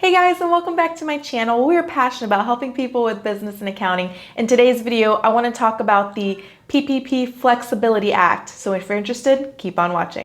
Hey guys, and welcome back to my channel. We are passionate about helping people with business and accounting. In today's video, I want to talk about the PPP Flexibility Act. So if you're interested, keep on watching.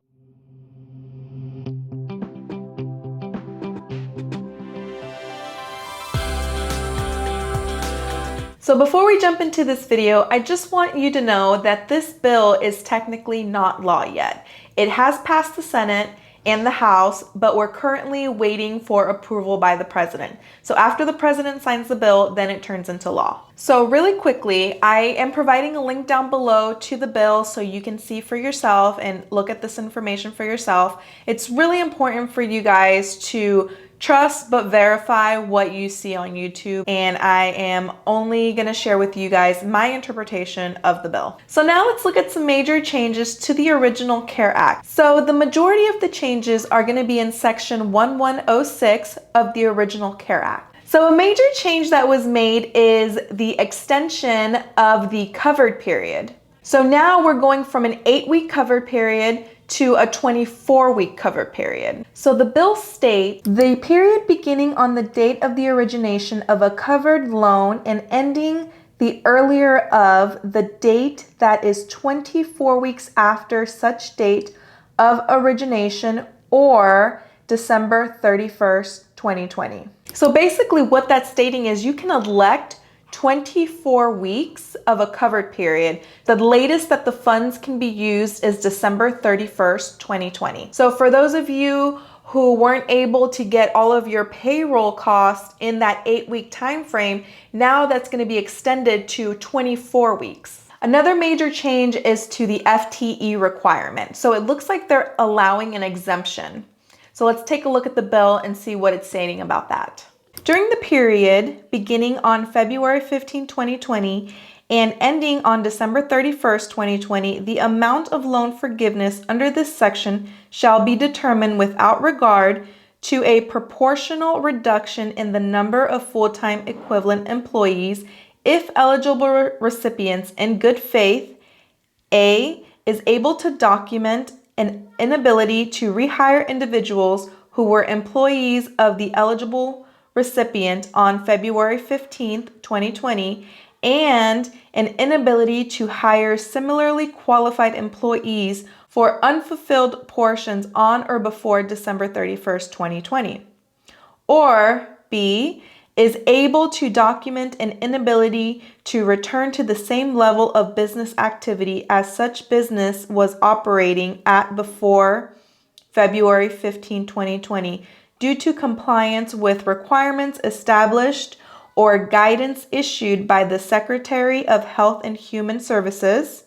So before we jump into this video, I just want you to know that this bill is technically not law yet. It has passed the Senate and the House, but we're currently waiting for approval by the president. So after the president signs the bill, then it turns into law. So really quickly, I am providing a link down below to the bill so you can see for yourself and look at this information for yourself. It's really important for you guys to trust but verify what you see on YouTube, and I am only going to share with you guys my interpretation of the bill. So now let's look at some major changes to the original CARE Act. So the majority of the changes are going to be in section 1106 of the original CARE Act. So a major change that was made is the extension of the covered period. So now we're going from an 8-week covered period to a 24-week covered period. So the bill states the period beginning on the date of the origination of a covered loan and ending the earlier of the date that is 24 weeks after such date of origination or December 31st, 2020. So basically what that's stating is you can elect 24 weeks of a covered period. The latest that the funds can be used is December 31st, 2020. So for those of you who weren't able to get all of your payroll costs in that 8-week time frame, now that's going to be extended to 24 weeks. Another major change is to the FTE requirement. So it looks like they're allowing an exemption. So let's take a look at the bill and see what it's saying about that. During the period beginning on February 15, 2020 and ending on December 31st, 2020, the amount of loan forgiveness under this section shall be determined without regard to a proportional reduction in the number of full-time equivalent employees if eligible recipients in good faith, A, is able to document an inability to rehire individuals who were employees of the eligible recipient on February 15th, 2020, and an inability to hire similarly qualified employees for unfulfilled portions on or before December 31st, 2020. Or B, is able to document an inability to return to the same level of business activity as such business was operating at before February 15, 2020, due to compliance with requirements established or guidance issued by the Secretary of Health and Human Services,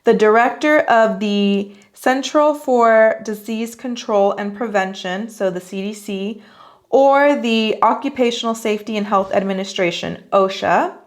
the Director of the Central for Disease Control and Prevention, so the CDC, or the Occupational Safety and Health Administration, OSHA,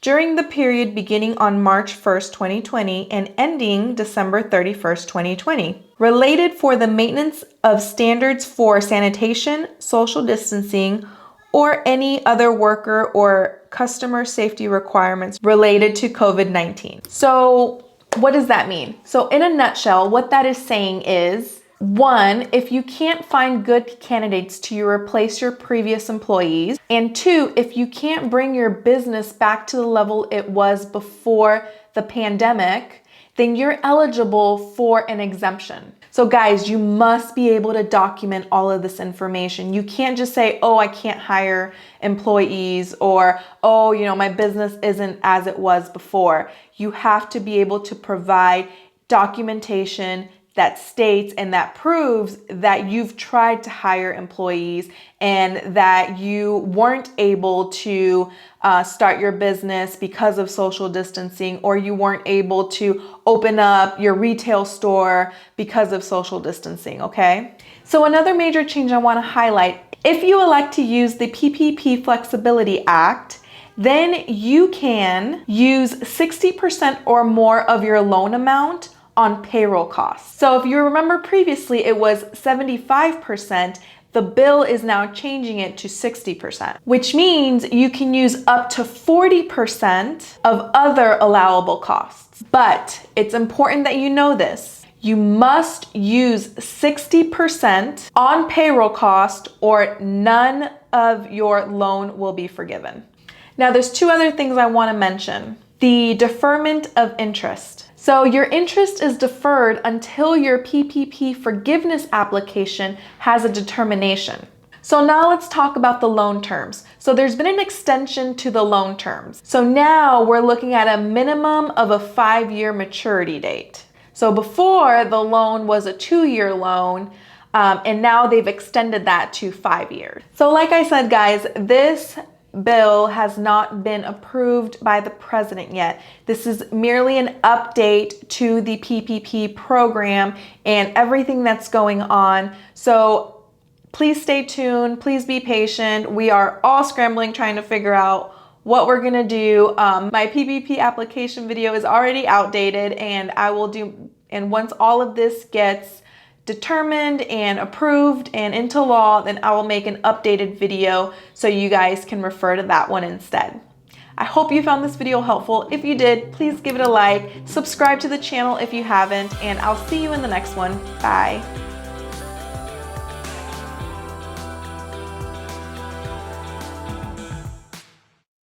during the period beginning on March 1st, 2020 and ending December 31st, 2020. Related for the maintenance of standards for sanitation, social distancing, or any other worker or customer safety requirements related to COVID-19. So what does that mean? So in a nutshell, what that is saying is, one, if you can't find good candidates to replace your previous employees, and two, if you can't bring your business back to the level it was before the pandemic, then you're eligible for an exemption. So guys, you must be able to document all of this information. You can't just say, oh, I can't hire employees, or, oh, my business isn't as it was before. You have to be able to provide documentation that states and that proves that you've tried to hire employees and that you weren't able to start your business because of social distancing, or you weren't able to open up your retail store because of social distancing, okay? So another major change I want to highlight, if you elect to use the PPP Flexibility Act, then you can use 60% or more of your loan amount on payroll costs. So if you remember previously it was 75%, the bill is now changing it to 60%, which means you can use up to 40% of other allowable costs. But it's important that you know this. you must use 60% on payroll cost or none of your loan will be forgiven. Now, there's two other things I want to mention. The deferment of interest. So your interest is deferred until your PPP forgiveness application has a determination. So now let's talk about the loan terms. So there's been an extension to the loan terms. So now we're looking at a minimum of a 5-year maturity date. So before, the loan was a 2-year loan, and now they've extended that to 5 years. So like I said, guys, this bill has not been approved by the president yet. This is merely an update to the PPP program and everything that's going on. So please stay tuned. Please be patient. We are all scrambling trying to figure out what we're gonna do. My PPP application video is already outdated, and once all of this gets determined and approved and into law, then I will make an updated video so you guys can refer to that one instead. I hope you found this video helpful. If you did, please give it a like, subscribe to the channel if you haven't, and I'll see you in the next one. Bye.